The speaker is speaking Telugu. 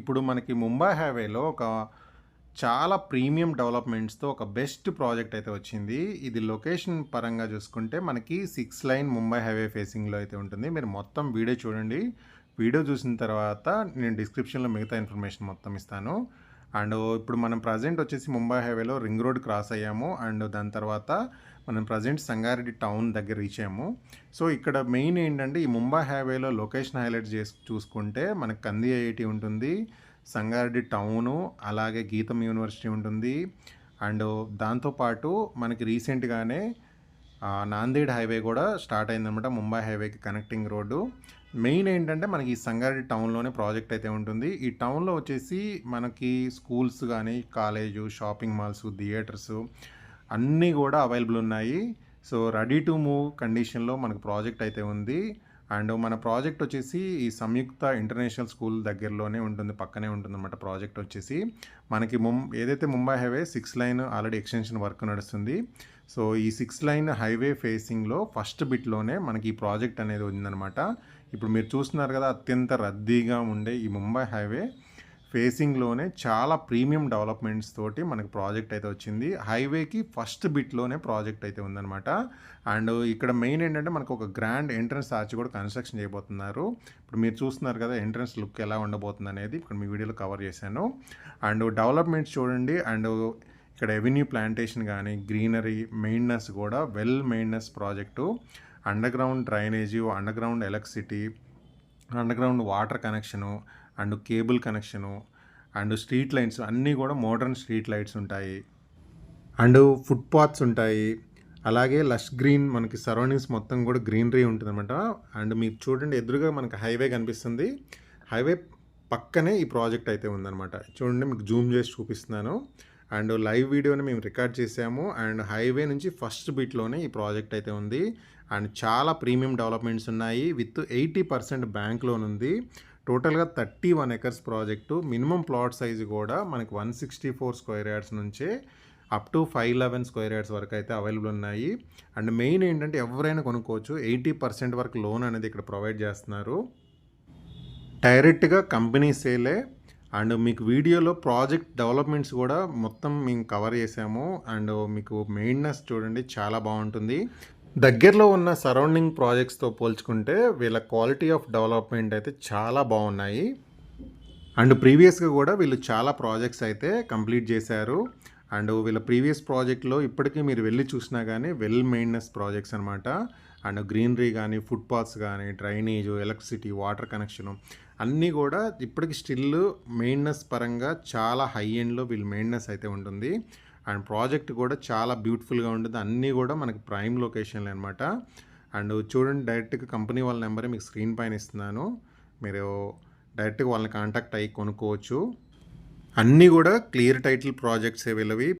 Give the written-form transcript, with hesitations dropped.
ఇప్పుడు మనకి ముంబై హైవేలో చాలా ప్రీమియం డెవలప్‌మెంట్స్‌తో ఒక బెస్ట్ ప్రాజెక్ట్ అయితే వచ్చింది. ఇది లొకేషన్ పరంగా చూసుకుంటే మనకి 6 లైన్ ముంబై హైవే ఫేసింగ్‌లో అయితే ఉంటుంది. మీరు మొత్తం వీడియో చూడండి. వీడియో చూసిన తర్వాత నేను డిస్క్రిప్షన్‌లో మిగతా ఇన్ఫర్మేషన్ మొత్తం ఇస్తాను. ఇప్పుడు మనం ప్రెజెంట్ వచ్చేసి ముంబై హైవేలో రింగ్ రోడ్ క్రాస్ అయ్యాము. దాని తర్వాత మనం ప్రెజెంట్ సంగారెడ్డి టౌన్ దగ్గర రీచ్ అయ్యాము. సో, ఇక్కడ మెయిన్ ఏంటంటే ఈ ముంబై హైవేలో లొకేషన్ హైలైట్స్ చూసుకుంటే మనకు కంది ఐఐటీ ఉంటుంది. సంగారెడ్డి టౌను, అలాగే గీతం యూనివర్సిటీ ఉంటుంది. అండ్ దాంతో పాటు మనకి రీసెంట్‌గానే నాందేడ్ హైవే కూడా స్టార్ట్ అయిందనమాట. ముంబై హైవేకి కనెక్టింగ్ రోడ్డు. మెయిన్ ఏంటంటే మనకి ఈ సంగారెడ్డి టౌన్‌లోనే ప్రాజెక్ట్ అయితే ఉంటుంది. ఈ టౌన్‌లో వచ్చేసి మనకి స్కూల్స్ గానీ, కాలేజు, షాపింగ్ మాల్స్, థియేటర్సు అన్నీ కూడా అవైలబుల్ ఉన్నాయి. సో, రెడీ టు మూవ్ కండిషన్‌లో మనకు ప్రాజెక్ట్ అయితే ఉంది. మన ప్రాజెక్ట్ వచ్చేసి ఈ సంయుక్త ఇంటర్నేషనల్ స్కూల్ దగ్గరలోనే ఉంటుంది. పక్కనే ఉంటుందన్నమాట ప్రాజెక్ట్ వచ్చేసి. మనకి ఏదైతే Mumbai highway 6 line already extension work నడుస్తుంది. సో, ఈ 6 లైన్ హైవే ఫేసింగ్‌లో ఫస్ట్ బిట్‌లోనే మనకి ఈ ప్రాజెక్ట్ అనేది ఉందన్నమాట. ఇప్పుడు మీరు చూస్తున్నారు కదా! అత్యంత రద్దీగా ఉండే ఈ ముంబై హైవే ఫేసింగ్‌లోనే చాలా ప్రీమియం డెవలప్‌మెంట్స్ తోటి మనకు ప్రాజెక్ట్ అయితే వచ్చింది. హైవేకి ఫస్ట్ బిట్‌లోనే ప్రాజెక్ట్ అయితే ఉందన్నమాట. ఇక్కడ మెయిన్ ఏంటంటే మనకు ఒక గ్రాండ్ ఎంట్రన్స్ ఆర్చ్ కూడా కన్‌స్ట్రక్షన్ చేయబోతున్నారు. ఇప్పుడు మీరు చూస్తున్నారు కదా! ఎంట్రన్స్ లుక్ ఎలా ఉండబోతుందనేది ఇక్కడ మీ వీడియోలో కవర్ చేశాను. డెవలప్‌మెంట్స్ చూడండి. ఇక్కడ ఎవెన్యూ ప్లాంటేషన్ గానీ, గ్రీనరీ, మెయింటెనెన్స్ కూడా well maintenance project. Underground drainage, underground electricity, underground water connection, cable connection, street lights అన్నీ కూడా మోడర్న్ స్ట్రీట్ లైట్స్ ఉంటాయి. ఫుట్‌పాత్స్ ఉంటాయి. అలాగే లష్ గ్రీన్ మనకి సరౌండింగ్స్ మొత్తం కూడా గ్రీనరీ ఉంటుందన్నమాట. మీరు చూడండి, ఎదురుగా మనకి హైవే కనిపిస్తుంది. హైవే పక్కనే ఈ ప్రాజెక్ట్ అయితే ఉందన్నమాట. చూడండి, మీకు జూమ్ చేసి చూపిస్తున్నాను. లైవ్ వీడియోని మేము రికార్డ్ చేసాము. హైవే నుంచి ఫస్ట్ బిట్‌లోనే ఈ ప్రాజెక్ట్ అయితే ఉంది. చాలా ప్రీమియం డెవలప్‌మెంట్స్ ఉన్నాయి. విత్ 80% బ్యాంక్ లోన్ ఉంది. టోటల్‌గా 31 acres project. Minimum plot size కూడా మనకి 164 స్క్వేర్ యార్డ్స్ నుంచే అప్ టు 511 స్క్వేర్ యార్డ్స్ వరకు అయితే అవైలబుల్ ఉన్నాయి. మెయిన్ ఏంటంటే ఎవరైనా కొనుక్కోవచ్చు. 80% వరకు లోన్ అనేది ఇక్కడ ప్రొవైడ్ చేస్తున్నారు. డైరెక్ట్‌గా కంపెనీ సేలే. మీకు వీడియోలో ప్రాజెక్ట్ డెవలప్‌మెంట్స్ కూడా మొత్తం మేము కవర్ చేసాము. మీకు మెయింటెనెన్స్ చూడండి చాలా బాగుంటుంది. దగ్గరలో ఉన్న సరౌండింగ్ ప్రాజెక్ట్స్తో పోల్చుకుంటే వీళ్ళ క్వాలిటీ ఆఫ్ డెవలప్మెంట్ అయితే చాలా బాగున్నాయి. ప్రీవియస్గా కూడా వీళ్ళు చాలా ప్రాజెక్ట్స్ అయితే కంప్లీట్ చేశారు. వీళ్ళ ప్రీవియస్ ప్రాజెక్ట్లో ఇప్పటికీ మీరు వెళ్ళి చూసినా కానీ వెల్ మెయింటెనెన్స్ ప్రాజెక్ట్స్ అనమాట. గ్రీనరీ కానీ, ఫుట్‌పాత్స్ కానీ, డ్రైనేజు, ఎలక్ట్రిసిటీ, వాటర్ కనెక్షను అన్నీ కూడా ఇప్పటికి స్టిల్ మెయింటెనెన్స్ పరంగా చాలా హై ఎండ్లో వీళ్ళ మెయింటెనెన్స్ అయితే ఉంటుంది. ప్రాజెక్ట్ కూడా చాలా బ్యూటిఫుల్గా ఉంటుంది. అన్నీ కూడా మనకి ప్రైమ్ లొకేషన్లే అనమాట. చూడండి, డైరెక్ట్గా కంపెనీ వాళ్ళ నెంబరే మీకు స్క్రీన్ పైన ఇస్తున్నాను. మీరు డైరెక్ట్గా వాళ్ళని కాంటాక్ట్ అయ్యి కొనుక్కోవచ్చు. అన్నీ కూడా క్లియర్ టైటిల్ ప్రాజెక్ట్సే వీళ్ళవి.